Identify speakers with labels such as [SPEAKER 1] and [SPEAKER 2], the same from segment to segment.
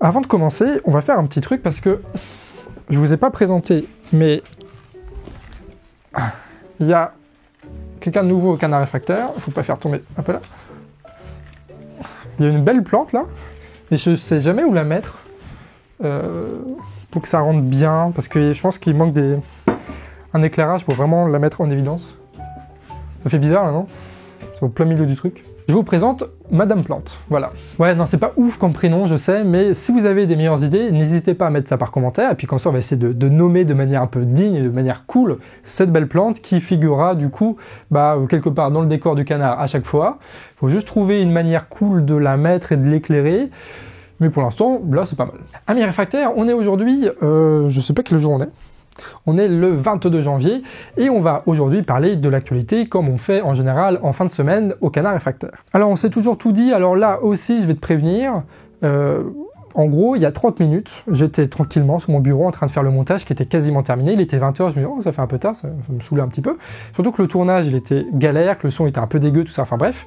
[SPEAKER 1] Avant de commencer, on va faire un petit truc parce que je vous ai pas présenté, mais il y a quelqu'un de nouveau au canard réfractaire. Faut pas faire tomber un peu là. Il y a une belle plante là, mais je sais jamais où la mettre pour que ça rentre bien, parce que je pense qu'il manque un éclairage pour vraiment la mettre en évidence. Ça fait bizarre là, non? C'est au plein milieu du truc. Je vous présente Madame Plante, voilà. Ouais, non, c'est pas ouf comme prénom, je sais, mais si vous avez des meilleures idées, n'hésitez pas à mettre ça par commentaire, et puis comme ça, on va essayer de nommer de manière un peu digne et de manière cool cette belle plante qui figurera du coup, quelque part dans le décor du canard à chaque fois. Faut juste trouver une manière cool de la mettre et de l'éclairer, mais pour l'instant, là, c'est pas mal. Amis réfractaires, on est aujourd'hui, je sais pas quel jour on est. On est le 22 janvier et on va aujourd'hui parler de l'actualité comme on fait en général en fin de semaine au canard réfractaire. Alors on s'est toujours tout dit, alors là aussi je vais te prévenir, en gros il y a 30 minutes, j'étais tranquillement sur mon bureau en train de faire le montage qui était quasiment terminé, il était 20h, je me dis oh ça fait un peu tard, ça me saoulait un petit peu, surtout que le tournage il était galère, que le son était un peu dégueu, tout ça, enfin bref,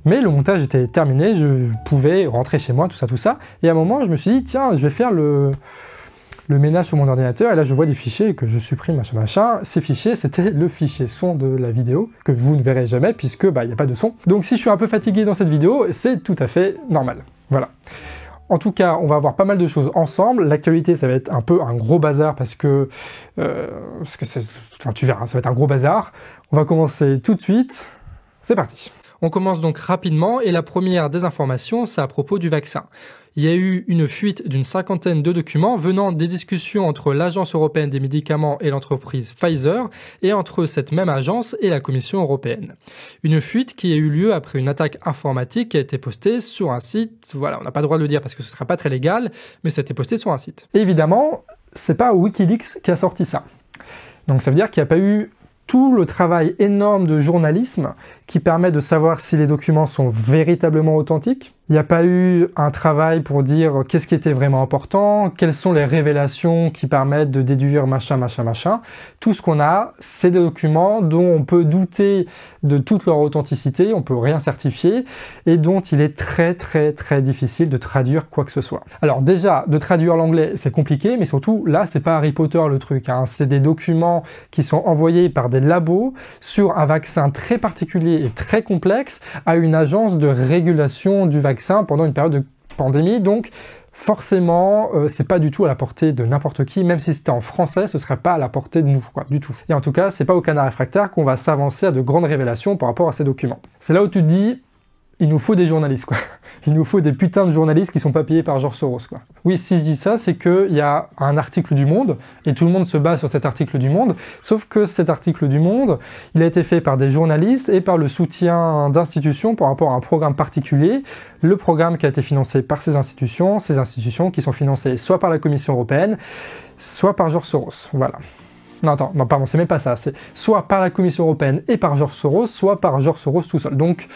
[SPEAKER 1] mais le montage était terminé, je pouvais rentrer chez moi, tout ça, et à un moment je me suis dit tiens je vais faire le ménage sur mon ordinateur, et là je vois des fichiers que je supprime, machin. Ces fichiers, c'était le fichier son de la vidéo, que vous ne verrez jamais, puisque il n'y a pas de son. Donc si je suis un peu fatigué dans cette vidéo, c'est tout à fait normal. Voilà. En tout cas, on va voir pas mal de choses ensemble. L'actualité, ça va être un peu un gros bazar, parce que tu verras, ça va être un gros bazar. On va commencer tout de suite. C'est parti. On commence donc rapidement, et la première des informations, c'est à propos du vaccin. Il y a eu une fuite d'une 50aine de documents venant des discussions entre l'Agence européenne des médicaments et l'entreprise Pfizer, et entre cette même agence et la Commission européenne. Une fuite qui a eu lieu après une attaque informatique qui a été postée sur un site, voilà, on n'a pas le droit de le dire parce que ce ne sera pas très légal, mais ça a été posté sur un site. Et évidemment, c'est pas Wikileaks qui a sorti ça. Donc ça veut dire qu'il n'y a pas eu tout le travail énorme de journalisme qui permet de savoir si les documents sont véritablement authentiques. Il n'y a pas eu un travail pour dire qu'est-ce qui était vraiment important, quelles sont les révélations qui permettent de déduire machin. Tout ce qu'on a, c'est des documents dont on peut douter de toute leur authenticité, on peut rien certifier, et dont il est très difficile de traduire quoi que ce soit. Alors déjà, de traduire l'anglais, c'est compliqué, mais surtout, là, c'est pas Harry Potter le truc, hein. C'est des documents qui sont envoyés par des labos sur un vaccin très particulier et très complexe à une agence de régulation du vaccin pendant une période de pandémie, donc forcément, c'est pas du tout à la portée de n'importe qui, même si c'était en français, ce serait pas à la portée de nous, quoi, du tout. Et en tout cas, c'est pas au canard réfractaire qu'on va s'avancer à de grandes révélations par rapport à ces documents. C'est là où tu te dis, il nous faut des journalistes, quoi. Il nous faut des putains de journalistes qui sont pas payés par George Soros, quoi. Oui, si je dis ça, c'est qu'il y a un article du Monde, et tout le monde se base sur cet article du Monde, sauf que cet article du Monde, il a été fait par des journalistes et par le soutien d'institutions par rapport à un programme particulier, le programme qui a été financé par ces institutions qui sont financées soit par la Commission européenne, soit par George Soros, voilà. Non, pardon, c'est même pas ça, c'est soit par la Commission européenne et par George Soros, soit par George Soros tout seul. Donc,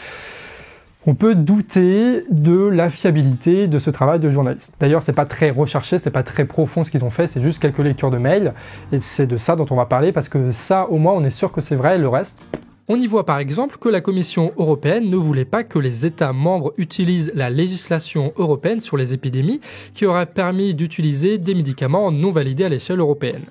[SPEAKER 1] on peut douter de la fiabilité de ce travail de journaliste. D'ailleurs, c'est pas très recherché, c'est pas très profond ce qu'ils ont fait, c'est juste quelques lectures de mails, et c'est de ça dont on va parler, parce que ça, au moins, on est sûr que c'est vrai, le reste... On y voit par exemple que la Commission européenne ne voulait pas que les États membres utilisent la législation européenne sur les épidémies qui aurait permis d'utiliser des médicaments non validés à l'échelle européenne.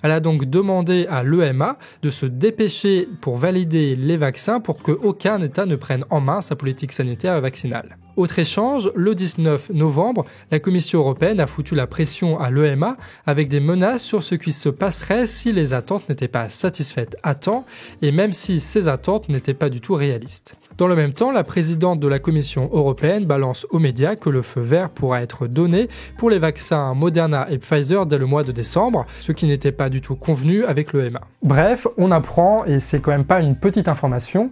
[SPEAKER 1] Elle a donc demandé à l'EMA de se dépêcher pour valider les vaccins pour qu'aucun État ne prenne en main sa politique sanitaire et vaccinale. Autre échange, le 19 novembre, la Commission européenne a foutu la pression à l'EMA avec des menaces sur ce qui se passerait si les attentes n'étaient pas satisfaites à temps, et même si ces attentes n'étaient pas du tout réalistes. Dans le même temps, la présidente de la Commission européenne balance aux médias que le feu vert pourra être donné pour les vaccins Moderna et Pfizer dès le mois de décembre, ce qui n'était pas du tout convenu avec l'EMA. Bref, on apprend, et c'est quand même pas une petite information,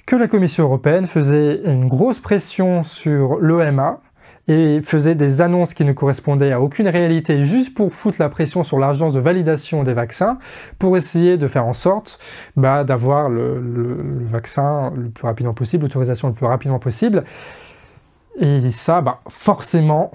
[SPEAKER 1] que la Commission européenne faisait une grosse pression sur l'EMA et faisait des annonces qui ne correspondaient à aucune réalité juste pour foutre la pression sur l'agence de validation des vaccins pour essayer de faire en sorte d'avoir le vaccin le plus rapidement possible, l'autorisation le plus rapidement possible. Et ça, forcément,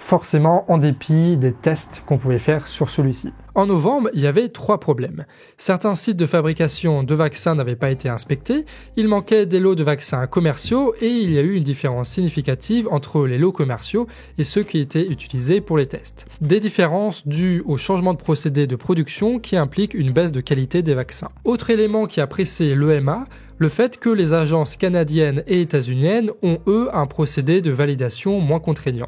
[SPEAKER 1] en dépit des tests qu'on pouvait faire sur celui-ci. En novembre, il y avait 3 problèmes. Certains sites de fabrication de vaccins n'avaient pas été inspectés, il manquait des lots de vaccins commerciaux et il y a eu une différence significative entre les lots commerciaux et ceux qui étaient utilisés pour les tests. Des différences dues au changement de procédé de production qui implique une baisse de qualité des vaccins. Autre élément qui a pressé l'EMA, le fait que les agences canadiennes et états-uniennes ont, eux, un procédé de validation moins contraignant.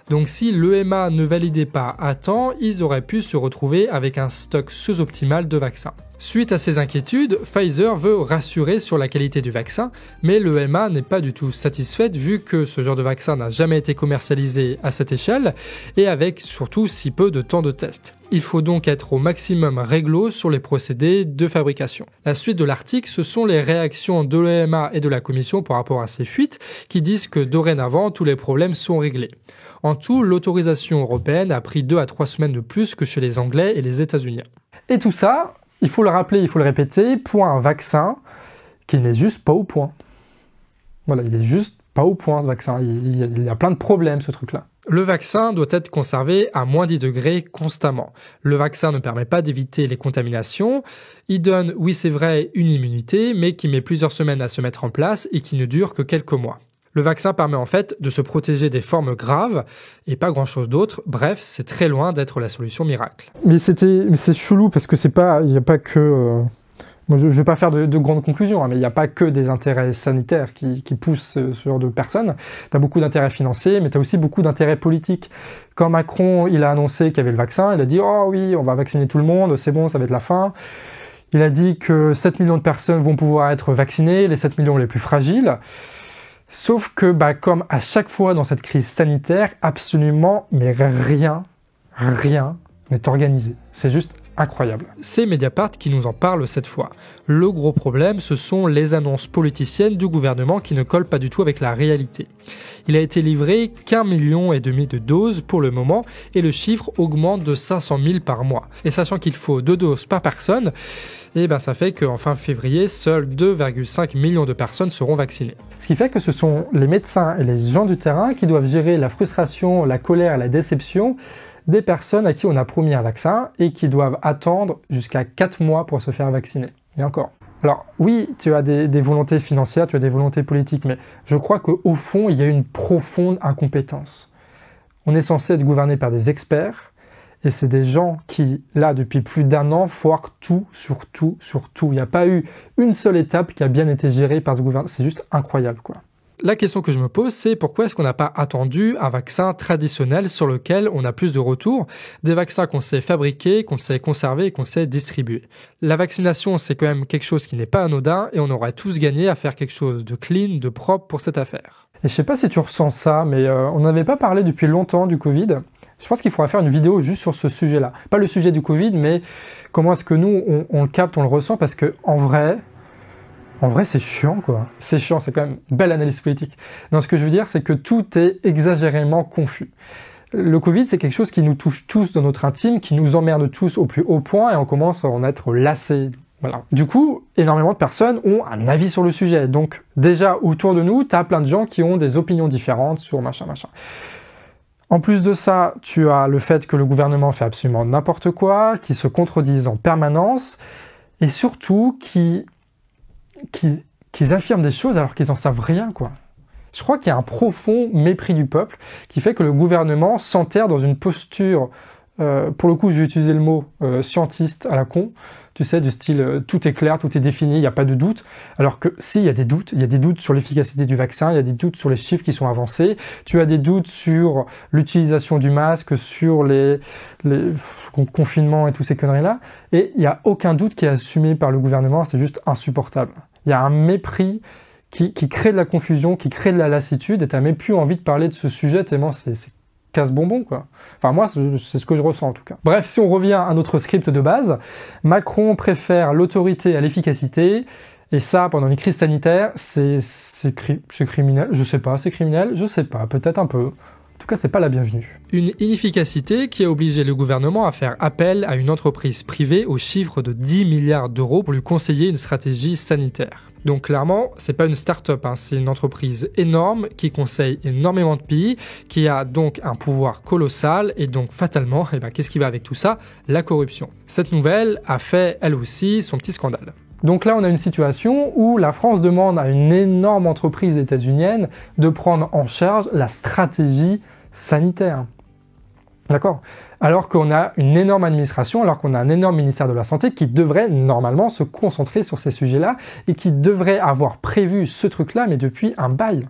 [SPEAKER 1] Donc si l'EMA ne validait pas à temps, ils auraient pu se retrouver avec un stock sous-optimal de vaccins. Suite à ces inquiétudes, Pfizer veut rassurer sur la qualité du vaccin, mais l'EMA n'est pas du tout satisfaite vu que ce genre de vaccin n'a jamais été commercialisé à cette échelle et avec surtout si peu de temps de test. Il faut donc être au maximum réglo sur les procédés de fabrication. La suite de l'article, ce sont les réactions de l'EMA et de la Commission par rapport à ces fuites qui disent que dorénavant tous les problèmes sont réglés. En tout, l'autorisation européenne a pris 2 à 3 semaines de plus que chez les Anglais et les États-Unis. Et tout ça, il faut le rappeler, il faut le répéter, pour un vaccin qui n'est juste pas au point. Voilà, il est juste pas au point ce vaccin. Il y a plein de problèmes ce truc-là. Le vaccin doit être conservé à moins 10 degrés constamment. Le vaccin ne permet pas d'éviter les contaminations. Il donne, oui c'est vrai, une immunité, mais qui met plusieurs semaines à se mettre en place et qui ne dure que quelques mois. Le vaccin permet en fait de se protéger des formes graves et pas grand-chose d'autre. Bref, c'est très loin d'être la solution miracle. Mais c'est chelou parce que il n'y a pas que... Moi, je ne vais pas faire de grandes conclusions, mais il n'y a pas que des intérêts sanitaires qui poussent ce genre de personnes. Tu as beaucoup d'intérêts financiers, mais tu as aussi beaucoup d'intérêts politiques. Quand Macron il a annoncé qu'il y avait le vaccin, il a dit « Oh oui, on va vacciner tout le monde, c'est bon, ça va être la fin ». Il a dit que 7 millions de personnes vont pouvoir être vaccinées, les 7 millions les plus fragiles. Sauf que, comme à chaque fois dans cette crise sanitaire, absolument, mais rien n'est organisé. C'est juste incroyable. C'est Mediapart qui nous en parle cette fois. Le gros problème, ce sont les annonces politiciennes du gouvernement qui ne collent pas du tout avec la réalité. Il a été livré qu'1,5 million de doses pour le moment et le chiffre augmente de 500 000 par mois. Et sachant qu'il faut 2 doses par personne, ça fait qu'en fin février, seuls 2,5 millions de personnes seront vaccinées. Ce qui fait que ce sont les médecins et les gens du terrain qui doivent gérer la frustration, la colère et la déception des personnes à qui on a promis un vaccin et qui doivent attendre jusqu'à 4 mois pour se faire vacciner. Et encore. Alors oui, tu as des volontés financières, tu as des volontés politiques, mais je crois qu'au fond, il y a une profonde incompétence. On est censé être gouverné par des experts, et c'est des gens qui, là, depuis plus d'1 an, foirent tout sur tout. Il n'y a pas eu une seule étape qui a bien été gérée par ce gouvernement. C'est juste incroyable, quoi. La question que je me pose, c'est pourquoi est-ce qu'on n'a pas attendu un vaccin traditionnel sur lequel on a plus de retours, des vaccins qu'on sait fabriquer, qu'on sait conserver et qu'on sait distribuer. La vaccination, c'est quand même quelque chose qui n'est pas anodin et on aurait tous gagné à faire quelque chose de clean, de propre pour cette affaire. Et je sais pas si tu ressens ça, mais on n'avait pas parlé depuis longtemps du Covid. Je pense qu'il faudra faire une vidéo juste sur ce sujet-là. Pas le sujet du Covid, mais comment est-ce que nous, on le capte, on le ressent, parce que en vrai, c'est chiant, quoi. C'est chiant, c'est quand même une belle analyse politique. Non, ce que je veux dire, c'est que tout est exagérément confus. Le Covid, c'est quelque chose qui nous touche tous dans notre intime, qui nous emmerde tous au plus haut point, et on commence à en être lassés. Voilà. Du coup, énormément de personnes ont un avis sur le sujet. Donc, déjà, autour de nous, t'as plein de gens qui ont des opinions différentes sur machin. En plus de ça, tu as le fait que le gouvernement fait absolument n'importe quoi, qui se contredisent en permanence, et surtout qu'ils affirment des choses alors qu'ils n'en savent rien, quoi. Je crois qu'il y a un profond mépris du peuple qui fait que le gouvernement s'enterre dans une posture, pour le coup, je vais utiliser le mot scientiste à la con, tu sais, du style tout est clair, tout est défini, il n'y a pas de doute. Alors que si, il y a des doutes sur l'efficacité du vaccin, il y a des doutes sur les chiffres qui sont avancés, tu as des doutes sur l'utilisation du masque, sur les confinements et toutes ces conneries-là, et il n'y a aucun doute qui est assumé par le gouvernement, c'est juste insupportable. Il y a un mépris qui crée de la confusion, qui crée de la lassitude, et t'as même plus envie de parler de ce sujet tellement c'est casse-bonbon, quoi. Enfin, moi, c'est ce que je ressens, en tout cas. Bref, si on revient à notre script de base, Macron préfère l'autorité à l'efficacité, et ça, pendant une crise sanitaire, c'est criminel. Je sais pas, c'est criminel, je sais pas, peut-être un peu. tout cas, c'est pas la bienvenue. Une inefficacité qui a obligé le gouvernement à faire appel à une entreprise privée au chiffre de 10 milliards d'euros pour lui conseiller une stratégie sanitaire. Donc clairement, c'est pas une start-up, c'est une entreprise énorme qui conseille énormément de pays, qui a donc un pouvoir colossal et donc fatalement, qu'est-ce qui va avec tout ça? La corruption. Cette nouvelle a fait, elle aussi, son petit scandale. Donc là, on a une situation où la France demande à une énorme entreprise états-unienne de prendre en charge la stratégie sanitaire. D'accord? Alors qu'on a une énorme administration, alors qu'on a un énorme ministère de la Santé qui devrait normalement se concentrer sur ces sujets-là et qui devrait avoir prévu ce truc-là, mais depuis un bail.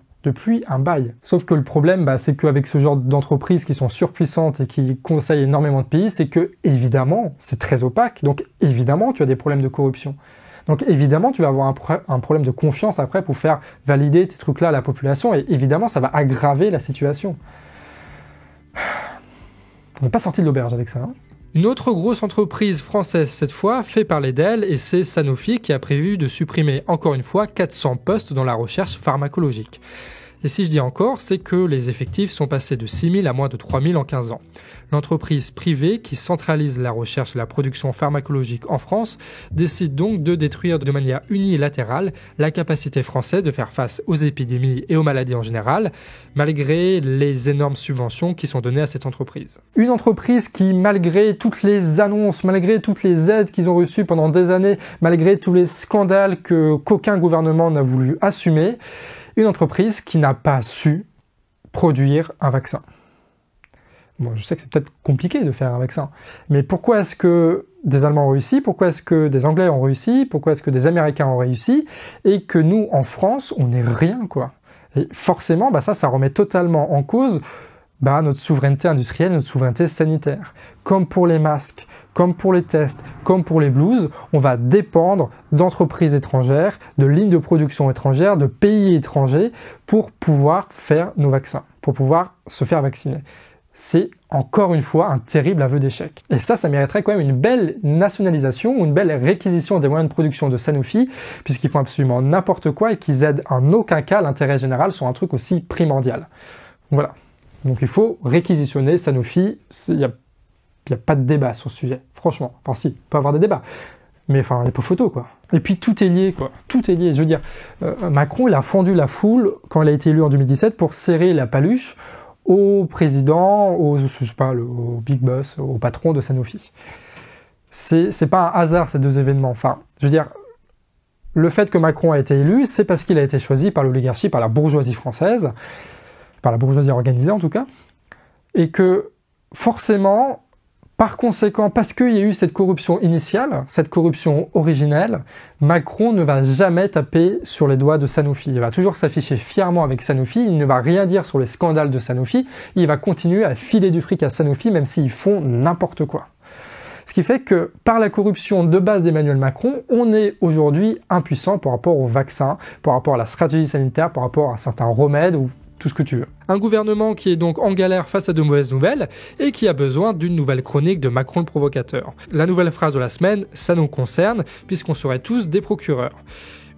[SPEAKER 1] Sauf que le problème, c'est qu'avec ce genre d'entreprises qui sont surpuissantes et qui conseillent énormément de pays, c'est que, évidemment, c'est très opaque, donc évidemment, tu as des problèmes de corruption. Donc évidemment, tu vas avoir un problème de confiance après pour faire valider tes trucs-là à la population, et évidemment, ça va aggraver la situation. On n'est pas sorti de l'auberge avec ça. Une autre grosse entreprise française cette fois fait parler d'elle et c'est Sanofi qui a prévu de supprimer encore une fois 400 postes dans la recherche pharmacologique. Et si je dis encore, c'est que les effectifs sont passés de 6 000 à moins de 3 000 en 15 ans. L'entreprise privée qui centralise la recherche et la production pharmacologique en France décide donc de détruire de manière unilatérale la capacité française de faire face aux épidémies et aux maladies en général, malgré les énormes subventions qui sont données à cette entreprise. Une entreprise qui, malgré toutes les annonces, malgré toutes les aides qu'ils ont reçues pendant des années, malgré tous les scandales qu'aucun gouvernement n'a voulu assumer, une entreprise qui n'a pas su produire un vaccin. Bon, je sais que c'est peut-être compliqué de faire un vaccin, mais pourquoi est-ce que des Allemands ont réussi, pourquoi est-ce que des Anglais ont réussi, pourquoi est-ce que des Américains ont réussi, et que nous, en France, on n'est rien, quoi. Et forcément, ça remet totalement en cause notre souveraineté industrielle, notre souveraineté sanitaire. Comme pour les masques, comme pour les tests, comme pour les blouses, on va dépendre d'entreprises étrangères, de lignes de production étrangères, de pays étrangers pour pouvoir faire nos vaccins, pour pouvoir se faire vacciner. C'est encore une fois un terrible aveu d'échec. Et ça mériterait quand même une belle nationalisation ou une belle réquisition des moyens de production de Sanofi, puisqu'ils font absolument n'importe quoi et qu'ils aident en aucun cas l'intérêt général sur un truc aussi primordial. Voilà. Donc il faut réquisitionner Sanofi, il n'y a pas de débat sur ce sujet, franchement. Enfin si, il peut y avoir des débats, mais il n'y a pas photo, quoi. Et puis tout est lié, quoi. Tout est lié, je veux dire. Macron, il a fendu la foule quand il a été élu en 2017 pour serrer la paluche au président, au big boss, au patron de Sanofi. C'est pas un hasard, ces deux événements. Enfin, je veux dire, le fait que Macron a été élu, c'est parce qu'il a été choisi par l'oligarchie, par la bourgeoisie française, par la bourgeoisie organisée en tout cas, et que forcément, par conséquent, parce qu'il y a eu cette corruption initiale, cette corruption originelle, Macron ne va jamais taper sur les doigts de Sanofi. Il va toujours s'afficher fièrement avec Sanofi, il ne va rien dire sur les scandales de Sanofi, il va continuer à filer du fric à Sanofi même s'ils font n'importe quoi. Ce qui fait que par la corruption de base d'Emmanuel Macron, on est aujourd'hui impuissant par rapport au vaccin, par rapport à la stratégie sanitaire, par rapport à certains remèdes ou tout ce que tu veux. Un gouvernement qui est donc en galère face à de mauvaises nouvelles et qui a besoin d'une nouvelle chronique de Macron le provocateur. La nouvelle phrase de la semaine, ça nous concerne, puisqu'on serait tous des procureurs.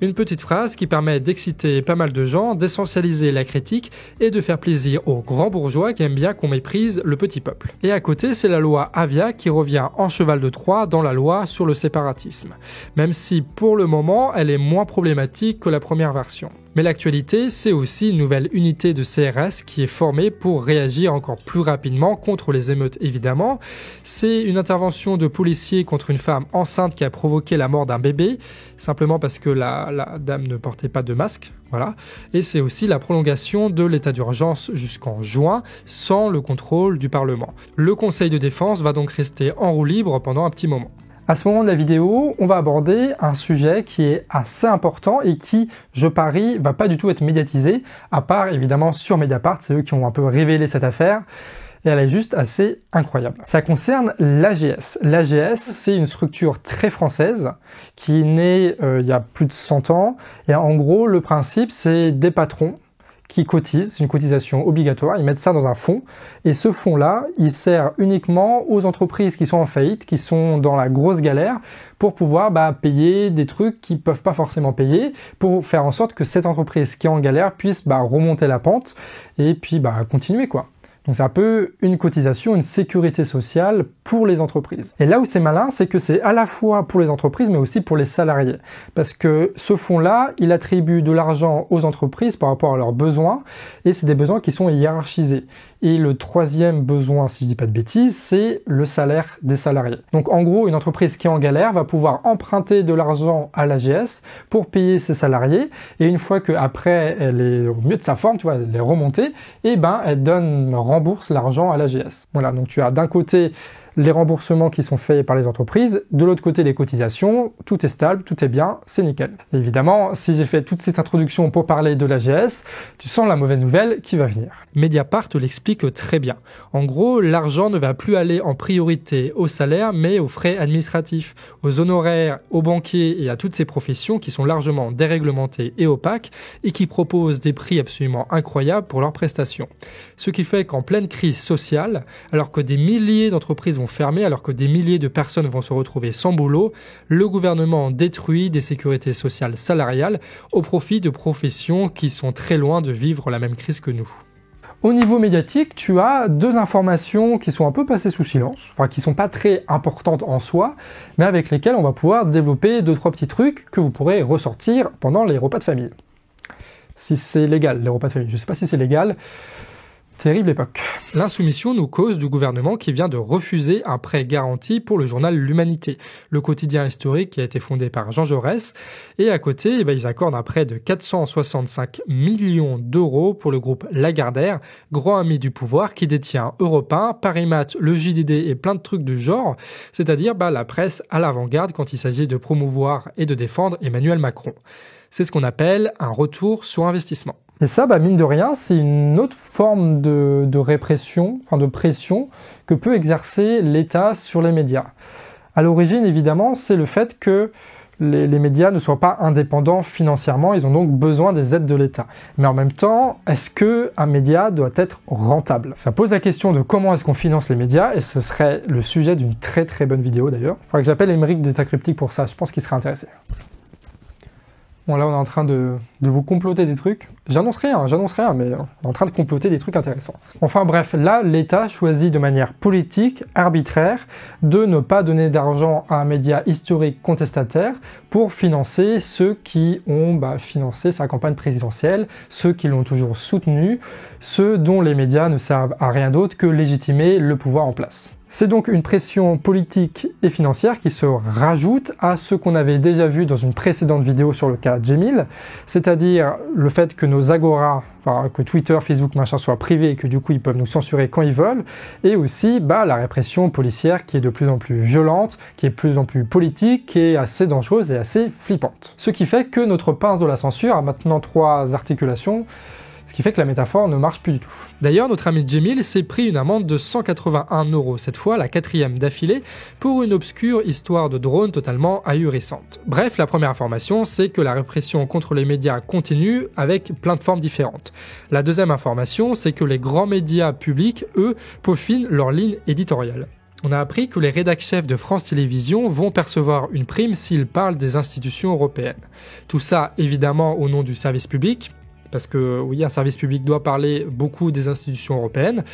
[SPEAKER 1] Une petite phrase qui permet d'exciter pas mal de gens, d'essentialiser la critique et de faire plaisir aux grands bourgeois qui aiment bien qu'on méprise le petit peuple. Et à côté, c'est la loi Avia qui revient en cheval de Troie dans la loi sur le séparatisme. Même si pour le moment, elle est moins problématique que la première version. Mais l'actualité, c'est aussi une nouvelle unité de CRS qui est formée pour réagir encore plus rapidement contre les émeutes, évidemment. C'est une intervention de policiers contre une femme enceinte qui a provoqué la mort d'un bébé, simplement parce que la dame ne portait pas de masque. Voilà. Et c'est aussi la prolongation de l'état d'urgence jusqu'en juin, sans le contrôle du Parlement. Le Conseil de défense va donc rester en roue libre pendant un petit moment. À ce moment de la vidéo, on va aborder un sujet qui est assez important et qui, je parie, va pas du tout être médiatisé, à part évidemment sur Mediapart, c'est eux qui ont un peu révélé cette affaire, et elle est juste assez incroyable. Ça concerne l'AGS. L'AGS, c'est une structure très française qui est née il y a plus de 100 ans, et en gros, le principe, c'est des patrons qui cotisent, c'est une cotisation obligatoire, ils mettent ça dans un fonds, et ce fonds-là, il sert uniquement aux entreprises qui sont en faillite, qui sont dans la grosse galère, pour pouvoir payer des trucs qu'ils peuvent pas forcément payer, pour faire en sorte que cette entreprise qui est en galère puisse remonter la pente, et puis continuer quoi. Donc c'est un peu une cotisation, une sécurité sociale pour les entreprises. Et là où c'est malin, c'est que c'est à la fois pour les entreprises, mais aussi pour les salariés. Parce que ce fonds-là, il attribue de l'argent aux entreprises par rapport à leurs besoins, et c'est des besoins qui sont hiérarchisés. Et le troisième besoin, si je dis pas de bêtises, c'est le salaire des salariés. Donc en gros, une entreprise qui est en galère va pouvoir emprunter de l'argent à l'AGS pour payer ses salariés, et une fois qu'après elle est au mieux de sa forme, tu vois, elle est remontée, et elle rembourse l'argent à l'AGS. Voilà, donc tu as d'un côté les remboursements qui sont faits par les entreprises, de l'autre côté les cotisations, tout est stable, tout est bien, c'est nickel. Et évidemment, si j'ai fait toute cette introduction pour parler de l'AGS, tu sens la mauvaise nouvelle qui va venir. Mediapart l'explique très bien. En gros, l'argent ne va plus aller en priorité au salaire, mais aux frais administratifs, aux honoraires, aux banquiers et à toutes ces professions qui sont largement déréglementées et opaques et qui proposent des prix absolument incroyables pour leurs prestations. Ce qui fait qu'en pleine crise sociale, alors que des milliers d'entreprises vont fermer, alors que des milliers de personnes vont se retrouver sans boulot, le gouvernement détruit des sécurités sociales salariales au profit de professions qui sont très loin de vivre la même crise que nous. Au niveau médiatique, tu as deux informations qui sont un peu passées sous silence, enfin qui sont pas très importantes en soi, mais avec lesquelles on va pouvoir développer 2-3 petits trucs que vous pourrez ressortir pendant les repas de famille. Si c'est légal, les repas de famille, je sais pas si c'est légal. Terrible époque. L'insoumission nous cause du gouvernement qui vient de refuser un prêt garanti pour le journal L'Humanité, le quotidien historique qui a été fondé par Jean Jaurès. Et à côté, ils accordent un prêt de 465 millions d'euros pour le groupe Lagardère, grand ami du pouvoir qui détient Europe 1, Paris Match, le JDD et plein de trucs du genre, c'est-à-dire la presse à l'avant-garde quand il s'agit de promouvoir et de défendre Emmanuel Macron. C'est ce qu'on appelle un retour sur investissement. Et ça, mine de rien, c'est une autre forme de répression, de pression que peut exercer l'État sur les médias. À l'origine, évidemment, c'est le fait que les médias ne soient pas indépendants financièrement, ils ont donc besoin des aides de l'État. Mais en même temps, est-ce qu'un média doit être rentable ? Ça pose la question de comment est-ce qu'on finance les médias, et ce serait le sujet d'une très très bonne vidéo d'ailleurs. Il faudrait que j'appelle Émeric d'État Cryptique pour ça, je pense qu'il serait intéressé. Bon, là, on est en train de vous comploter des trucs. J'annonce rien, mais on est en train de comploter des trucs intéressants. Enfin bref, là, l'État choisit de manière politique, arbitraire, de ne pas donner d'argent à un média historique contestataire pour financer ceux qui ont financé sa campagne présidentielle, ceux qui l'ont toujours soutenu, ceux dont les médias ne servent à rien d'autre que légitimer le pouvoir en place. C'est donc une pression politique et financière qui se rajoute à ce qu'on avait déjà vu dans une précédente vidéo sur le cas Gmail, c'est-à-dire le fait que nos agoras, que Twitter, Facebook, machin soient privés et que du coup ils peuvent nous censurer quand ils veulent, et aussi la répression policière qui est de plus en plus violente, qui est de plus en plus politique, qui est assez dangereuse et assez flippante. Ce qui fait que notre pince de la censure a maintenant 3 articulations, ce qui fait que la métaphore ne marche plus du tout. D'ailleurs, notre ami Gmail s'est pris une amende de 181 €, cette fois la 4e d'affilée, pour une obscure histoire de drone totalement ahurissante. Bref, la première information, c'est que la répression contre les médias continue avec plein de formes différentes. La deuxième information, c'est que les grands médias publics, eux, peaufinent leur ligne éditoriale. On a appris que les rédacteurs chefs de France Télévisions vont percevoir une prime s'ils parlent des institutions européennes. Tout ça, évidemment, au nom du service public, parce que oui, un service public doit parler beaucoup des institutions européennes.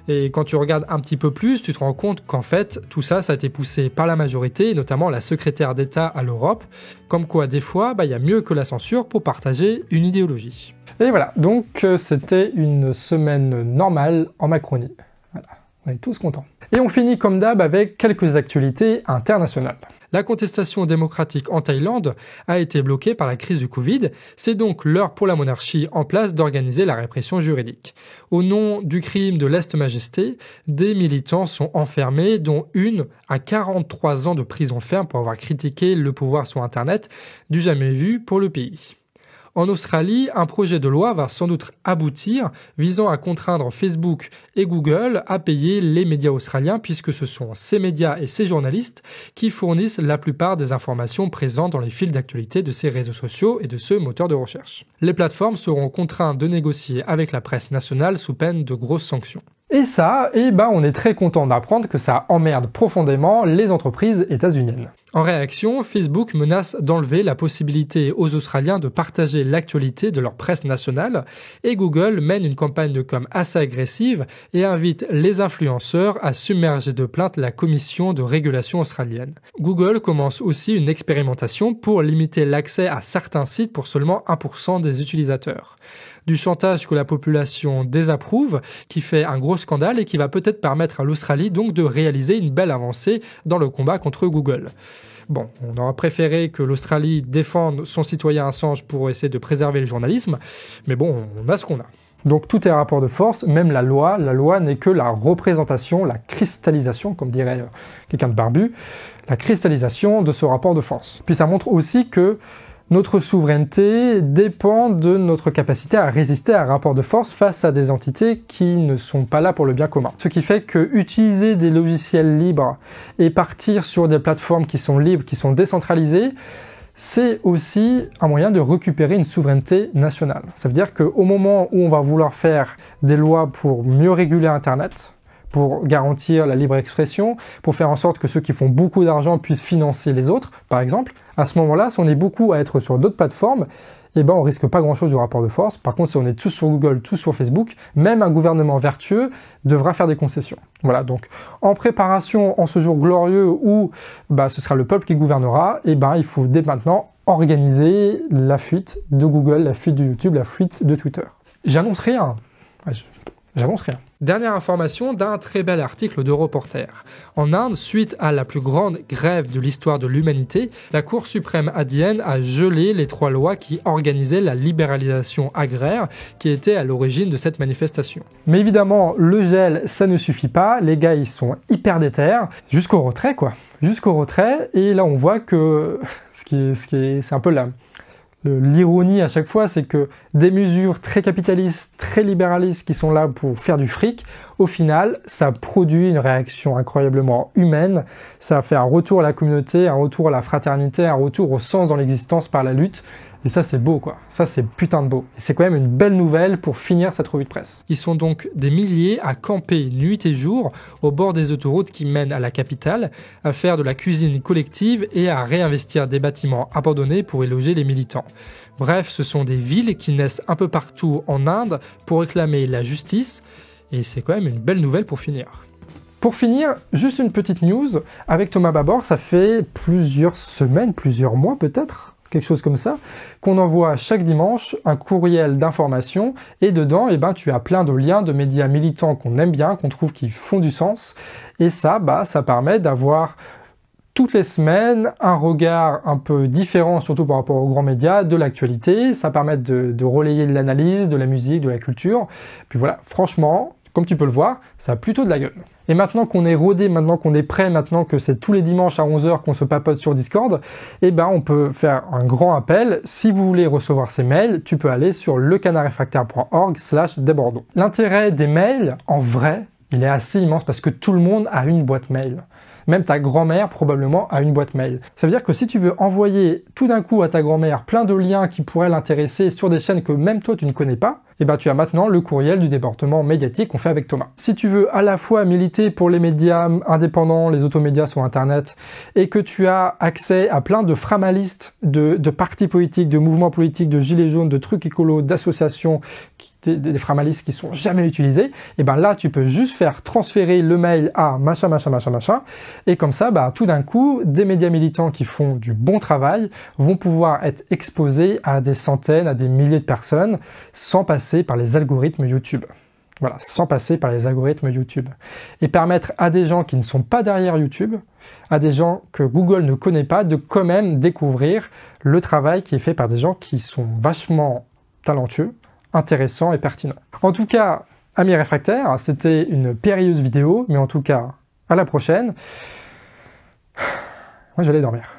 [SPEAKER 1] Et quand tu regardes un petit peu plus, tu te rends compte qu'en fait, tout ça, ça a été poussé par la majorité, et notamment la secrétaire d'État à l'Europe. Comme quoi, des fois, y a mieux que la censure pour partager une idéologie. Et voilà, donc c'était une semaine normale en Macronie. Voilà, on est tous contents. Et on finit comme d'hab avec quelques actualités internationales. La contestation démocratique en Thaïlande a été bloquée par la crise du Covid. C'est donc l'heure pour la monarchie en place d'organiser la répression juridique. Au nom du crime de lèse-majesté, des militants sont enfermés, dont une à 43 ans de prison ferme pour avoir critiqué le pouvoir sur Internet, du jamais vu pour le pays. En Australie, un projet de loi va sans doute aboutir, visant à contraindre Facebook et Google à payer les médias australiens, puisque ce sont ces médias et ces journalistes qui fournissent la plupart des informations présentes dans les fils d'actualité de ces réseaux sociaux et de ce moteur de recherche. Les plateformes seront contraintes de négocier avec la presse nationale sous peine de grosses sanctions. Et ça, on est très content d'apprendre que ça emmerde profondément les entreprises états-uniennes. En réaction, Facebook menace d'enlever la possibilité aux Australiens de partager l'actualité de leur presse nationale et Google mène une campagne de com assez agressive et invite les influenceurs à submerger de plaintes la commission de régulation australienne. Google commence aussi une expérimentation pour limiter l'accès à certains sites pour seulement 1% des utilisateurs. Du chantage que la population désapprouve, qui fait un gros scandale et qui va peut-être permettre à l'Australie donc de réaliser une belle avancée dans le combat contre Google. Bon, on aurait préféré que l'Australie défende son citoyen Assange pour essayer de préserver le journalisme, mais bon, on a ce qu'on a. Donc tout est rapport de force, même la loi n'est que la représentation, la cristallisation, comme dirait quelqu'un de barbu, la cristallisation de ce rapport de force. Puis ça montre aussi que notre souveraineté dépend de notre capacité à résister à un rapport de force face à des entités qui ne sont pas là pour le bien commun. Ce qui fait que utiliser des logiciels libres et partir sur des plateformes qui sont libres, qui sont décentralisées, c'est aussi un moyen de récupérer une souveraineté nationale. Ça veut dire qu'au moment où on va vouloir faire des lois pour mieux réguler Internet, pour garantir la libre expression, pour faire en sorte que ceux qui font beaucoup d'argent puissent financer les autres, par exemple, à ce moment-là, si on est beaucoup à être sur d'autres plateformes, eh ben on risque pas grand-chose du rapport de force. Par contre, si on est tous sur Google, tous sur Facebook, même un gouvernement vertueux devra faire des concessions. Voilà, donc en préparation en ce jour glorieux où ce sera le peuple qui gouvernera, il faut dès maintenant organiser la fuite de Google, la fuite de YouTube, la fuite de Twitter. J'annonce rien. J'annonce rien. Dernière information d'un très bel article de Reporter. En Inde, suite à la plus grande grève de l'histoire de l'humanité, la Cour suprême indienne a gelé les 3 lois qui organisaient la libéralisation agraire qui était à l'origine de cette manifestation. Mais évidemment, le gel, ça ne suffit pas. Les gars, ils sont hyper déter, jusqu'au retrait, quoi. Jusqu'au retrait. Et là, on voit que c'est un peu l'ironie à chaque fois, c'est que des mesures très capitalistes, très libéralistes qui sont là pour faire du fric, au final, ça produit une réaction incroyablement humaine, ça fait un retour à la communauté, un retour à la fraternité, un retour au sens dans l'existence par la lutte. Et ça, c'est beau, quoi. Ça, c'est putain de beau. Et c'est quand même une belle nouvelle pour finir cette revue de presse. Ils sont donc des milliers à camper nuit et jour au bord des autoroutes qui mènent à la capitale, à faire de la cuisine collective et à réinvestir des bâtiments abandonnés pour y loger les militants. Bref, ce sont des villes qui naissent un peu partout en Inde pour réclamer la justice. Et c'est quand même une belle nouvelle pour finir. Pour finir, juste une petite news. Avec Thomas Babor, ça fait plusieurs semaines, plusieurs mois peut-être, quelque chose comme ça, qu'on envoie chaque dimanche un courriel d'information et dedans, tu as plein de liens de médias militants qu'on aime bien, qu'on trouve qui font du sens. Et ça, ça permet d'avoir toutes les semaines un regard un peu différent, surtout par rapport aux grands médias, de l'actualité. Ça permet de relayer de l'analyse, de la musique, de la culture. Puis voilà, franchement, comme tu peux le voir, ça a plutôt de la gueule. Et maintenant qu'on est rodé, maintenant qu'on est prêt, maintenant que c'est tous les dimanches à 11h qu'on se papote sur Discord, on peut faire un grand appel. Si vous voulez recevoir ces mails, tu peux aller sur lecanardrefractaire.org/débordons. L'intérêt des mails, en vrai, il est assez immense parce que tout le monde a une boîte mail. Même ta grand-mère, probablement, a une boîte mail. Ça veut dire que si tu veux envoyer tout d'un coup à ta grand-mère plein de liens qui pourraient l'intéresser sur des chaînes que même toi tu ne connais pas, tu as maintenant le courriel du département médiatique qu'on fait avec Thomas. Si tu veux à la fois militer pour les médias indépendants, les automédias sur Internet, et que tu as accès à plein de framalistes, de partis politiques, de mouvements politiques, de gilets jaunes, de trucs écolos, d'associations, des framalistes qui sont jamais utilisés, là tu peux juste faire transférer le mail à machin, et comme ça, tout d'un coup, des médias militants qui font du bon travail vont pouvoir être exposés à des centaines, à des milliers de personnes, sans passer par les algorithmes YouTube. Voilà, sans passer par les algorithmes YouTube. Et permettre à des gens qui ne sont pas derrière YouTube, à des gens que Google ne connaît pas, de quand même découvrir le travail qui est fait par des gens qui sont vachement talentueux, intéressant et pertinent. En tout cas, amis réfractaires, c'était une périlleuse vidéo, mais en tout cas, à la prochaine. Moi, je vais aller dormir.